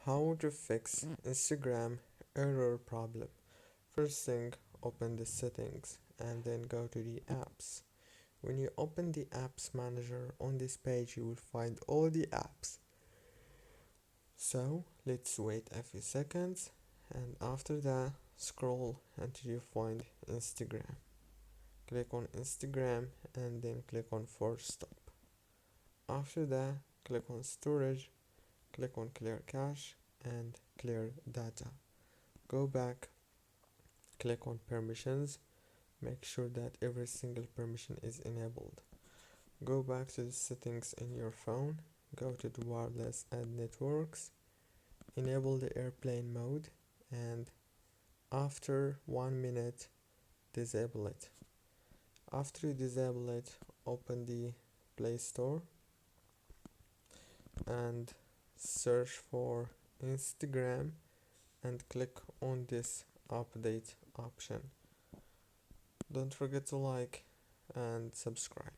How to fix Instagram error problem. First thing, open the settings and then go to the apps. When you open the apps manager on this page, you will find all the apps. So let's wait a few seconds, and after that scroll until you find Instagram. Click on Instagram and then click on force stop. After that, click on storage, click on clear cache and clear data. Go back, click on permissions, make sure that every single permission is enabled. Go back to the settings in your phone, go to the wireless and networks, enable the airplane mode, and after 1 minute disable it. After you disable it, open the Play Store and search for Instagram and click on this update option. Don't forget to like and subscribe.